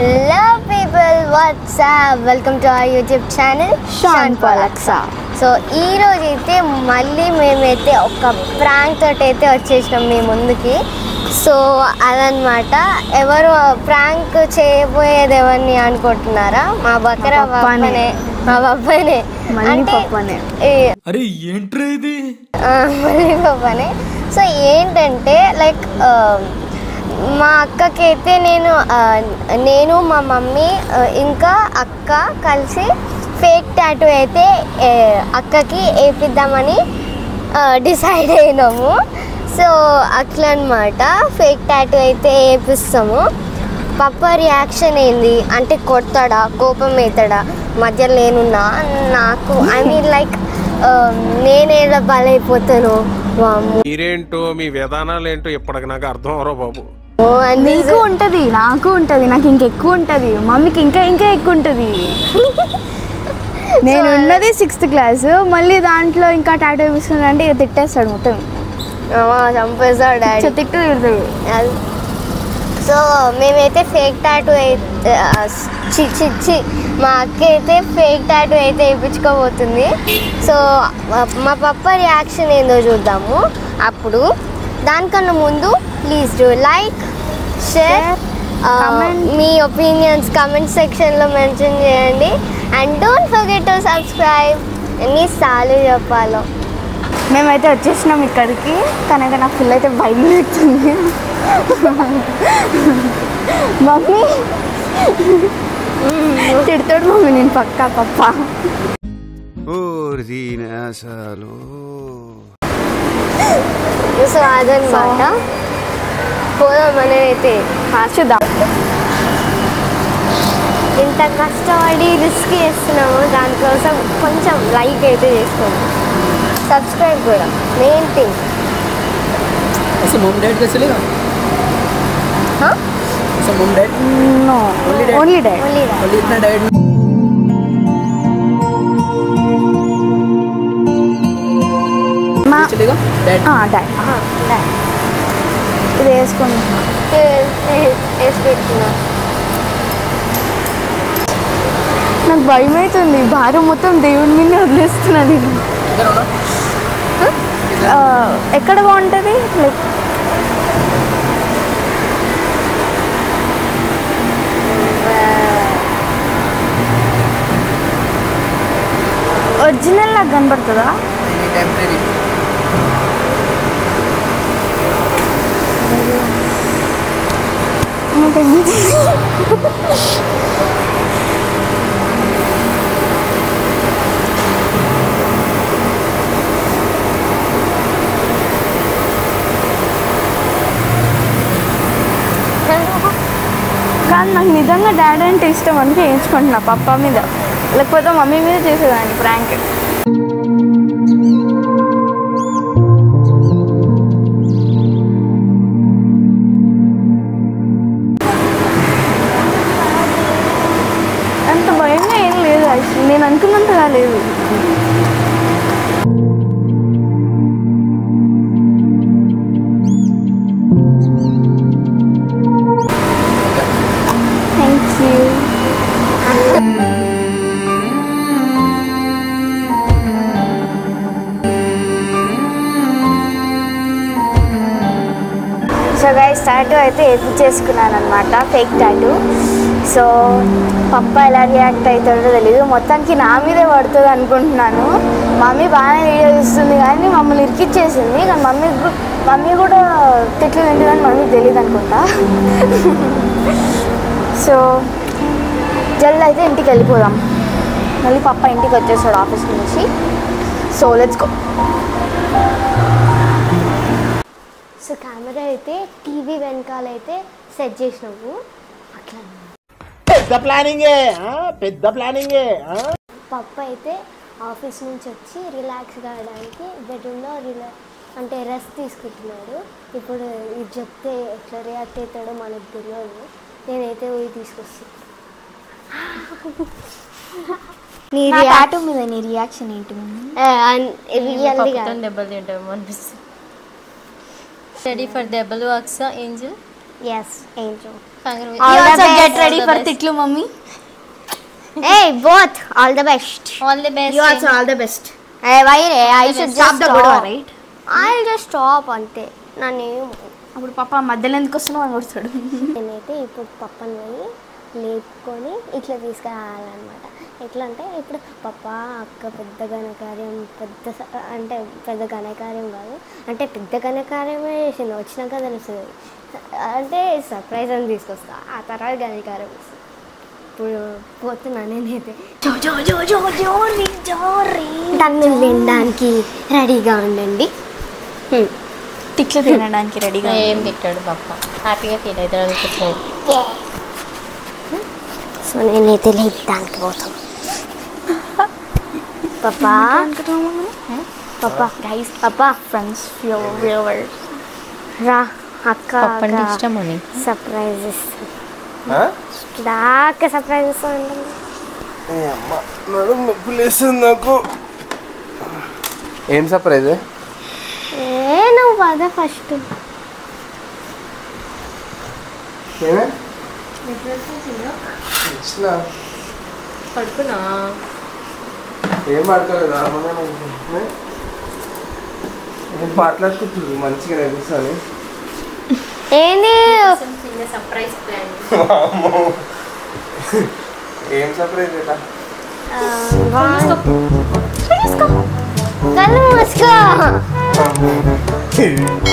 Hello people, what's up? Welcome to our YouTube channel Sean Polaksa. So ఈరోజు అయితే మళ్ళీ మేమైతే ఒక ప్రాంక్ తోటి అయితే వచ్చేసినాం మీ ముందుకి. సో అదనమాట, ఎవరు ప్రాంక్ చేయబోయేది ఎవరిని అనుకుంటున్నారా? మా బకరా పప్పనే, మా పప్పనే. అంటే మళ్ళీ పప్పనే. సో ఏంటంటే లైక్ మా అక్కకి అయితే నేను మా మమ్మీ ఇంకా అక్క కలిసి ఫేక్ టాటూ అయితే అక్కకి వేపిద్దామని డిసైడ్ అయినాము. సో అట్లా అనమాట, ఫేక్ టాటూ అయితే వేపిస్తాము. పప్ప రియాక్షన్ ఏంది అంటే కొడతాడా, కోపం అవుతాడా, మధ్యలో నేనున్నా నాకు ఐ మీన్ లైక్ నేనేదో బలైపోతాను. మీరేంటో మీ విధానాలు ఏంటో ఇప్పటికి నాకు అర్థం అవరో బాబు. నీకు ఉంటది, నాకు ఉంటది, నాకు ఇంకెక్కువ ఉంటది, మమ్మీకి ఇంకా ఇంకా ఎక్కువ ఉంటది. నేను ఉన్నది 6th క్లాస్, మళ్ళీ దాంట్లో ఇంకా టాటూ వేపిస్తున్నాడంటే ఇక తిట్టేస్తాడు, మొత్తం చంపేస్తాడు డాడీ, తిట్టు. సో మేమైతే ఫేక్ టాటూ అయితే చిచ్చి మా అక్క అయితే ఫేక్ టాటూ అయితే వేయించుకోబోతుంది. సో మా పప్ప రియాక్షన్ ఏందో చూద్దాము. అప్పుడు దానికన్నా ముందు please do like, share, me opinions comment సెక్షన్లో మెన్షన్ చేయండి. And don't forget to subscribe. ఎన్నిసార్లు చెప్పాలో. మేమైతే వచ్చేసినాం ఇక్కడికి, కనుక నాకు ఫుల్ అయితే భయం వేస్తుంది. మమ్మీ తిడతాడు మమ్మీ, నేను పక్కా పప్ప. సో అదనమాట, పోదామని అయితే చూద్దాం. ఇంత కష్టపడి రిస్క్ చేస్తున్నాము, దానికోసం కొంచెం లైక్ అయితే చేసుకోండి, సబ్స్క్రైబ్ కూడా మెయిన్ థింగ్. Only dad. ఇది వేసుకోండి, వేసి పెట్టుకున్నా. నాకు భయం అవుతుంది, భారం మొత్తం దేవుడి మీద వదిలేస్తున్నా నేను. ఎక్కడ బాగుంటుంది లైక్ ఒరిజినల్ నాకు కనబడుతుందా? కానీ నాకు నిజంగా డాడీ అంటే ఇష్టం, అందుకే వేయించుకుంటున్నా పప్పా మీద, లేకపోతే మమ్మీ మీద చేసేదాన్ని ప్రాంక్. అంత భయంగా ఏం లేదు, యాక్చువల్లీ నేను అనుకున్నంతగా లేదు. సో గైస్, టాటూ అయితే వేయించేసుకున్నాను అనమాట, ఫేక్ టాటూ. సో పప్ప ఎలా రియాక్ట్ అవుతుందో తెలీదు, మొత్తానికి నా మీదే పడుతుంది అనుకుంటున్నాను. మమ్మీ బాగానే వీడియో చూస్తుంది కానీ మమ్మల్ని ఇరికిచ్చేసింది, కానీ మమ్మీ కూడా తిట్లు తింటుంది కానీ మమ్మీకి తెలియదు అనుకుంటా. సో జల్ది అయితే ఇంటికి వెళ్ళిపోదాం, మళ్ళీ పప్ప ఇంటికి వచ్చేస్తాడు ఆఫీస్ నుంచి. So let's go. So camera అయితే టీవీ వెనకాల అయితే సెట్ చేసినాము. అట్లా పెద్ద ప్లానింగే. పప్ప అయితే ఆఫీస్ నుంచి వచ్చి రిలాక్స్ కావడానికి బెడ్రూమ్లో అంటే రెస్ట్ తీసుకుంటున్నాడు. ఇప్పుడు ఇది చెప్తే ఎట్లా రియాక్ట్ అవుతాడో మనకు తెలియదు. నేనైతే పోయి తీసుకొస్తాను. నీ టాటూ మీద నీ రియాక్షన్ ఏంటి? దెబ్బలు తింటాము అనిపిస్తుంది. Ready for double Aksa, Angel? Yes, Angel. You All the also best. get ready for Titlu mummy. Hey, both. All the best. All the best. You also all the best. Hey, why? I should Stop just the stop. Godwa, right? I'll just stop ante. నన్ను అప్పుడు పాప మధ్యలో ఎందుకు వస్తున్నావు అని కొడతాడు. నేనైతే ఇప్పుడు పప్పని పోయి లేపుకొని ఇట్లా తీసుకురావాలన్నమాట. ఎట్లా అంటే ఇప్పుడు పప్ప అక్క పెద్ద ఘనకార్యం అంటే పెద్ద ఘనకార్యం కాదు, అంటే పెద్ద ఘనకార్యమే చేసింది, వచ్చినాక తెలుస్తుంది. అంటే సర్ప్రైజ్ అని తీసుకొస్తా, ఆ తర్వాత ఘనకార్యం వస్తుంది. ఇప్పుడు పోతున్నా నేనైతే. దాన్ని వినడానికి రెడీగా ఉండండి. టిక్లు తినడానికి రెడీగా. ఏం తిట్టాడు పప్ప, హ్యాపీగా ఫీల్ అవుతాడు. సో నేనైతే లేపడానికి పోతాను. పప్పా పప్పా గైస్, పప్పా ఫ్రెండ్స్, వ్యూవర్స్, రా అక్క పప్ప అంటే ఇష్టం అని. సర్ప్రైజ్ ఇస్తాను. దాకా సర్ప్రైజ్ ఇస్తాను. నాకు ఏం సర్ప్రైజ్? నువ్వు బాగా ఫస్ట్ పడుకున్నా ఏం మాట్లాడలేదు, ఏం మాట్లాడుకుంటుంది మంచిగా అనిపిస్తుంది. ఏంది సర్ప్రైజ్ ప్లాన్. ఏం సర్ప్రైజ్ ఏటా? కళ్ళు మూసుకో.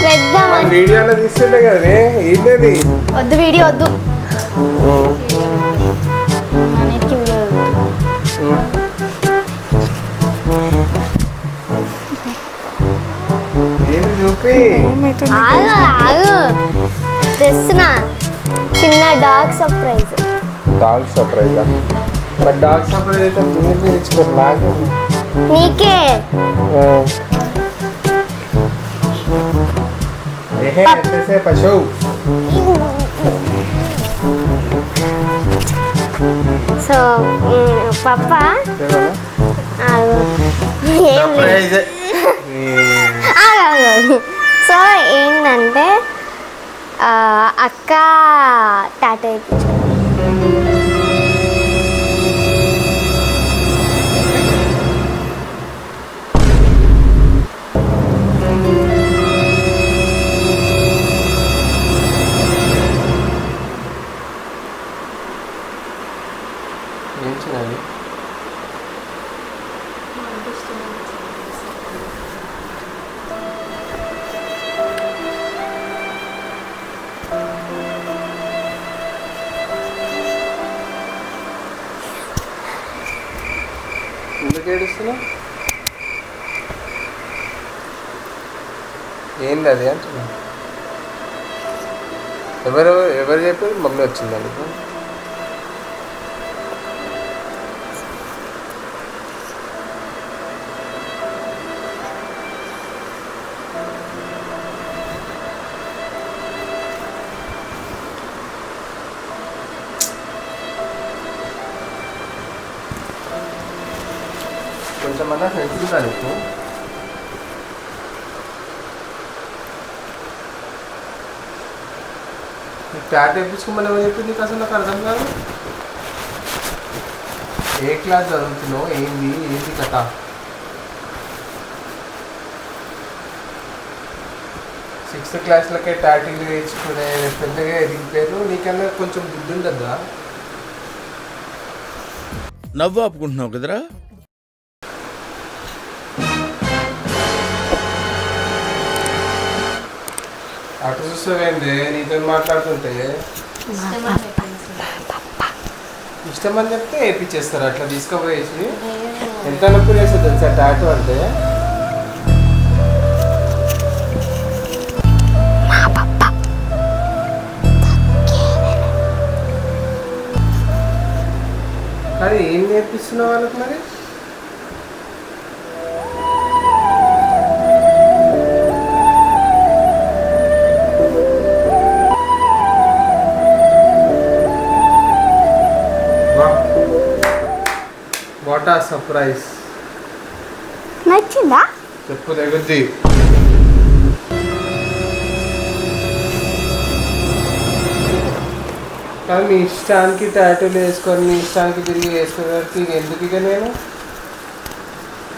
పెద్ద వీడియోలో తీస్తుంటే కదా ఏంటది? వద్దు వీడియో వద్దు. ఏంటి చూపి. ఆగు ఆగు తెస్తున్నా, చిన్న డాగ్ సర్ప్రైజ్. డాగ్ సర్ప్రైజా? మరి డాగ్ సర్ప్రైజ్ అయితే మీరు ఇచ్చుకోరు నాకు. నీకే పశువు సో పప్ప ఆగు. ఏం లేదు. సో ఏంటంటే అక్క టాటా ఇప్పించారు. ఏం చేయాలి? ఎందుకు ఏడుస్తున్నావు? ఏంది అది అంటున్నా? ఎవరు చెప్పారు? మమ్మీ వచ్చిందా నీకు? కొంచెం అన్నా ఫ్రెండ్స్ ఉందా నీకు? క్లాస్ తెప్పించుకోమని ఎవరు చెప్పింది నీకు? అసలు నాకు అర్థం కాదు. ఏ క్లాస్ చదువుతున్నావు? ఏంది కథ? సిక్స్త్ క్లాస్లకే టాటింగ్ నేర్చుకునే పెద్దగా ఎదిగిపోయారు. నీకన్నా కొంచెం బుద్ధి ఉండద్దా? నవ్వు ఆపుకుంటున్నావు కదరా. అటు చూస్తావేంటి? నీతో మాట్లాడుతుంటే ఇష్టమని చెప్తే వేయించేస్తారు. అట్లా తీసుకుపోయేసి ఎంత నొప్పి వేస్తుంది తెలుసా టాటూ అంటే. కానీ ఏం నేర్పిస్తున్నావు వాళ్ళకి మరి? వాట్ ఆ సర్ప్రైజ్. నచ్చిందా? చెప్పు దగ్గరది. కానీ మీ ఇష్టానికి టాటూలు వేసుకొని మీ ఇష్టానికి తిరిగి వేసుకోవడానికి ఎందుకు ఇక నేను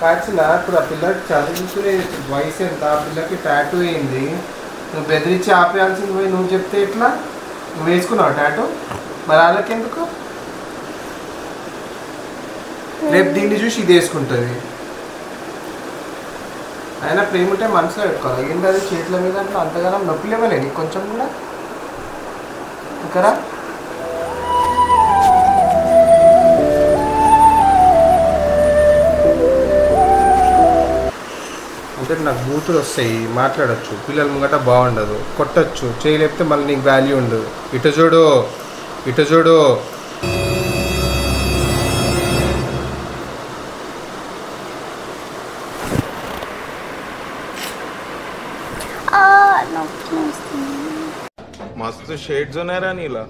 కాచిన ఇప్పుడు ఆ పిల్లకి చదువుకునే వయసు ఎంత, ఆ పిల్లకి టాటూ అయింది, నువ్వు బెదిరించి ఆపేయాల్సింది పోయి నువ్వు చెప్తే ఎట్లా? నువ్వు వేసుకున్నావు టాటూ, మరి వాళ్ళకి ఎందుకు? రేపు దీన్ని చూసి ఇది వేసుకుంటుంది. అయినా ప్రేమ ఉంటే మనసులో పెట్టుకోవాలి. ఏంటి అది చేతుల మీద అంటే అంతగానం నొప్పి లేవలే నీకు కొంచెం కూడా ఇంకరా? అంటే నాకు బూతులు వస్తాయి, మాట్లాడచ్చు, పిల్లల ముంగట బాగుండదు, కొట్టచ్చు, చేయలేపితే మళ్ళీ నీకు వాల్యూ ఉండదు. ఇటు చూడు, ఇటు చూడు. मस्त शेड जो नाही राणीला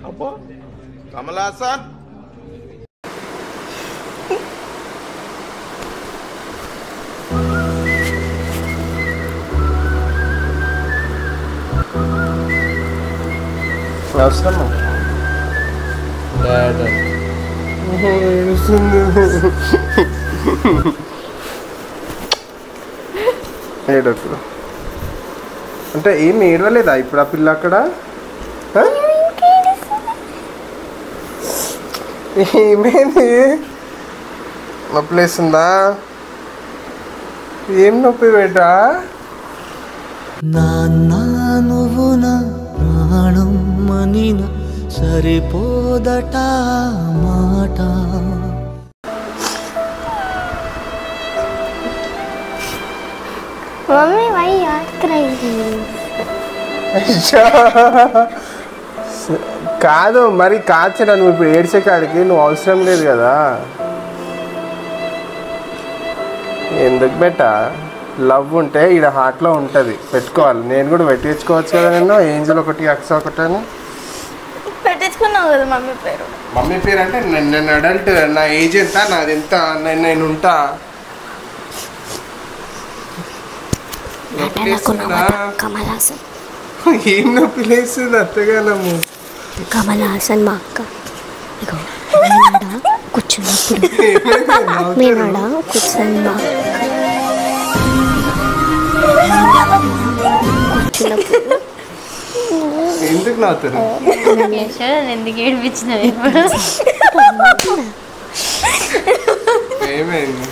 अप्पा कमला हसन అవసరమా డాడ్ ఏడకు అంటే ఏం ఏడవలేదా ఇప్పుడు ఆ పిల్ల అక్కడ? ఏమైంది? నొప్పి లేస్తుందా? ఏం నొప్పి బేటా? నాన్న నువ్వు నా ప్రాణం మనిన సరిపోదట మాట. Mummy why are crying? కాదు మరి కాచరా, నువ్వు ఇప్పుడు ఏడ్చే కాడికి నువ్వు అవసరం లేదు కదా. ఎందుకు బెటా? లవ్ ఉంటే ఈడ హార్ట్లో ఉంటుంది, పెట్టుకోవాలి. నేను కూడా పెట్టించుకోవచ్చు కదా. నేను ఏంజల్ ఒకటి అక్స ఒకటి అని పెట్టించుకున్నావు కదా మమ్మీ పేరు. మమ్మీ పేరు అంటే నేను అడల్ట్, నా ఏజ్ ఎంత, నాది ఎంత, నేను ఉంటా. కమల్ హాసన్. ఏం నొప్పి లేస్తుంది అత్తగానము? కమల్ హాసన్ మా అక్క. కూర్చున్నప్పుడు మేనాడ కూర్చొని మా కూర్చున్నప్పుడు ఎందుకు నవ్వుతారు? ఎందుకు ఏడిపించిన ఏమైంది?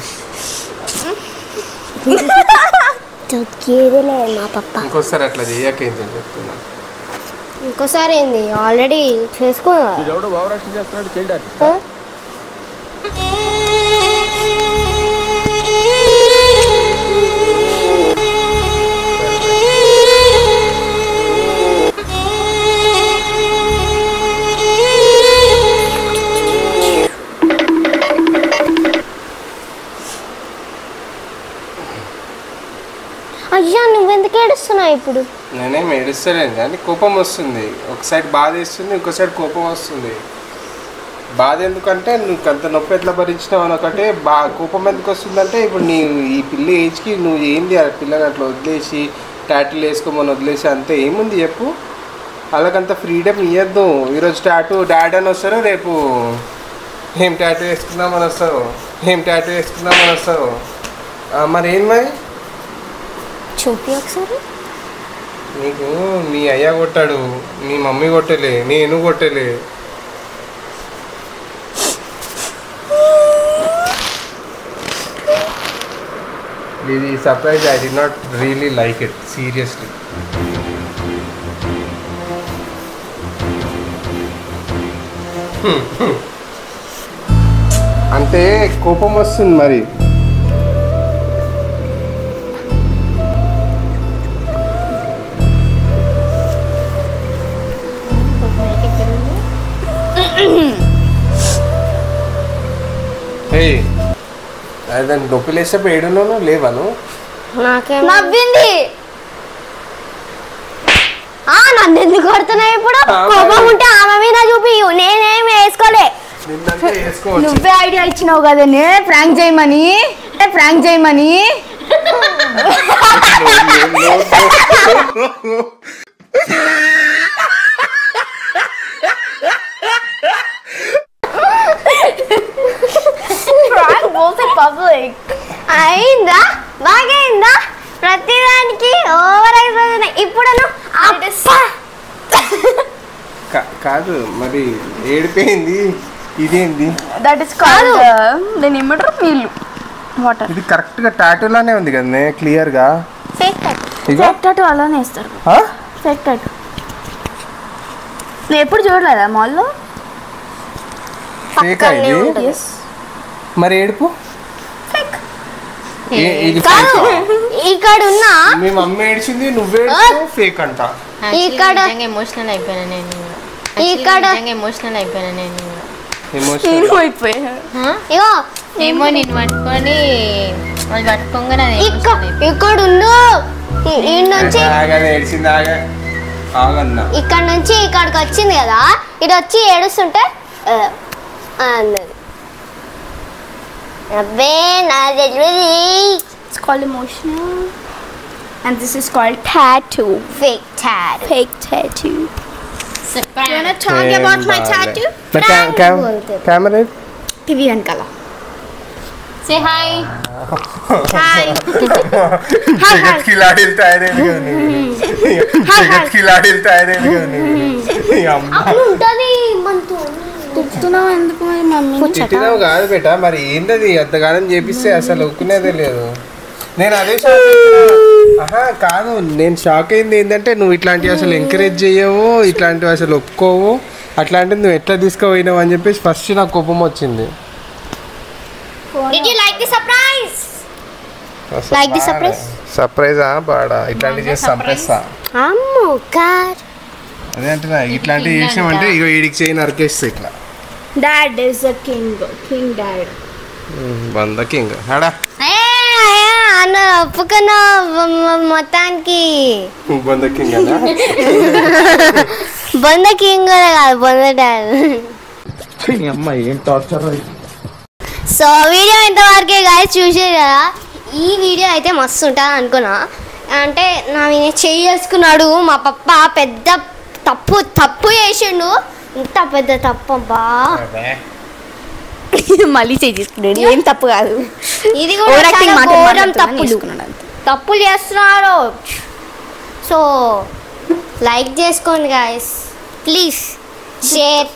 చదివేదిలే మా పప్ప. ఇంకోసారి అట్లా చేయకేందని చెప్తున్నా. ఇంకోసారి ఏంది? ఆల్రెడీ చేసుకున్నా. ఎవడో భావరాష్ట్రం చేస్తున్నాడు చేయడానికి. అయ్యా నువ్వెందుకు ఏడుస్తున్నావు ఇప్పుడు? నేనేం ఏడుస్తలేను కానీ కోపం వస్తుంది. ఒక సైడ్ బాధ వేస్తుంది, ఇంకో సైడ్ కోపం వస్తుంది. బాధ ఎందుకంటే నువ్వు అంత నొప్పి ఎట్లా భరించినావు అని ఒకటే, కోపం ఎందుకు వస్తుందంటే ఇప్పుడు నీ ఈ పిల్ల ఏజ్కి నువ్వు ఏంది ఆ పిల్లని అట్లా వదిలేసి టాటూలు వేసుకోమని వదిలేసి అంతే ఏముంది చెప్పు? అలాగంత ఫ్రీడమ్ ఇవ్వద్దు. ఈరోజు టాటూ డాడీ అని వస్తారు, రేపు ఏం టాటూ వేసుకుందామని వస్తారు, ఏం టాటూ వేసుకుందామని వస్తారు. మరి ఏం మరి చూపి ఒకసారి. నీకు మీ అయ్య కొట్టాడు, మీ మమ్మీ కొట్టలే, నేను కొట్టలే. ఇది surprise. I did not really like it seriously. అంటే కోపం వస్తుంది మరి. అదే నొప్పి లేసేపు ఏడున్నాను లేవాను. నవ్వింది. నన్ను ఎందుకు కొడుతున్నావు ఇప్పుడు? కోపం ఉంటే ఆమె మీద చూపి. నేనేం వేసుకోలే. నువ్వే ఐడియా ఇచ్చినావు కదా ప్రాంక్ చేయమని. అయిందా బాగా అయిందా ప్రతిదానికి ఓవర్ అయిపోతుంది ఇప్పుడు కాదు మరి ఏడిపోయింది ఇదేంది దట్ ఇస్ కాల్డ్ దీని ఏమంటారు నీళ్ళు వాటర్. ఇది కరెక్ట్ గా టాటూ లానే ఉంది కదా క్లియర్ గా. Fake tattoo. ఫేక్ టాటూ అలానే వేస్తారు. ఫేక్ టాటూ నేను ఎప్పుడు చూడలేదా మాల్లో. ఫేక్ ఇది మరి ఏడుపు ఇక్కడ ఉన్న మీ మమ్మీ ఏడ్చింది నువ్వే ఫేక్ అంట. ఇక్కడ ఎమోషనల్ అయిపోయినా నేను ఇక్కడ ఎమోషనల్ అయిపోయినా నేను ఇగో ఏమో నేను పట్టుకొని వాళ్ళు పట్టుకోగానే ఇక్కడ ఉండు ఈ నుంచి ఏడ్చింది ఆగన్నా ఇక్కడ నుంచి ఇక్కడికి వచ్చింది కదా ఇది వచ్చి ఏడుస్తుంటే అన్నది అబ్బే నా తెలియదు. It's called emotional and this is called tattoo. Fake tattoo. Fake tattoo. You wanna talk about my tattoo? Camera TV వెనకాల. Say hi. Hi. जगत की लाडील तयार जगत की लाडील तयार ఉంటది మనతో తిట్టుతున్నావు ఎందుకు మరి మమ్మీ? తిట్టినావు కాదు బేట మరి ఏంటది అంతగానం చేపిస్తే అసలు ఒప్పుకునేదే లేదు. నేను అదే కాదు నేను షాక్ అయింది ఏంటంటే నువ్వు ఇట్లాంటివి అసలు ఎంకరేజ్ చేయవు ఇట్లాంటివి అసలు ఒప్పుకోవు అట్లాంటివి నువ్వు ఎట్లా తీసుకుపోయినావు అని చెప్పేసి ఫస్ట్ నాకు కోపం వచ్చింది. Did you like the surprise? Like the surprise? సర్ప్రైజా బాడా ఇట్లాంటివి చేసి సర్ప్రైజా అమ్మో కార్ అదే అంటున్నా ఇట్లాంటివి చేసామంటే ఇగో ఈడికి చేయి నరికేస్తే ఇట్లా. Dad is a king dad. వంద కింగ్ హడా అన్న ఒప్పుకున్నా మొత్తానికి వంద కింగ్ అన్నా బొంద కింగ్ కాదు బొంద డాడ్. అమ్మాయి ఏం టార్చర్. సో వీడియో ఇంతవరకే గాయస్ చూసారు కదా. ఈ వీడియో అయితే మస్తు ఉంటుంది అనుకున్నా. అంటే నా మీద చేసుకున్నాడు మా పప్ప పెద్ద తప్పు చేసిండు. ఇంత పెద్ద తప్పు అబ్బా మళ్ళీ చేసుకున్నాడు. ఏం తప్పు కాదు. ఇది కూడా చాలా ఘోరం తప్పులు చేస్తున్నారు. సో లైక్ చేసుకోండి గాయస్ ప్లీజ్ షేర్.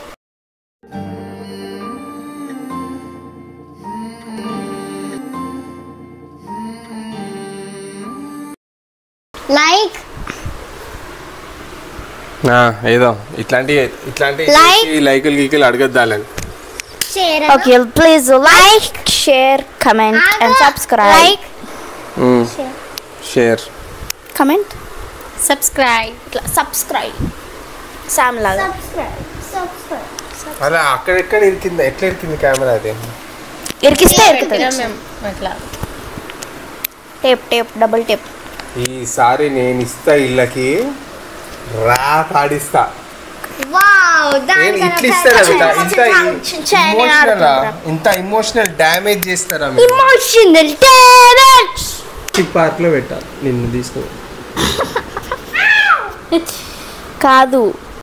లైక్ ఏదో ఇట్లాంటి లైకులు గీకులు అడగద్దాలని. Okay, please like, share, comment and subscribe. Like, share comment, Subscribe. subscribe. Sam laga. అలా అక్కడెక్కడ ఇరికింది ఎట్లా ఇరికింది కెమెరా అది ఇరికిస్తే ఇరుకుతుంది. మేము అట్లా టేప్ డబుల్ టేప్. ఈసారి నేను ఇస్తా ఇళ్ళకి రా పాడిస్తా. వావ్ నేను ఇట్లా ఇస్తారా ఇంత ఇమోషనల్ డ్యామేజ్ చేస్తారా ఎమోషనల్ డ్యామేజ్. పార్క్ లో పెట్టాలి నిన్ను తీసుకుని కాదు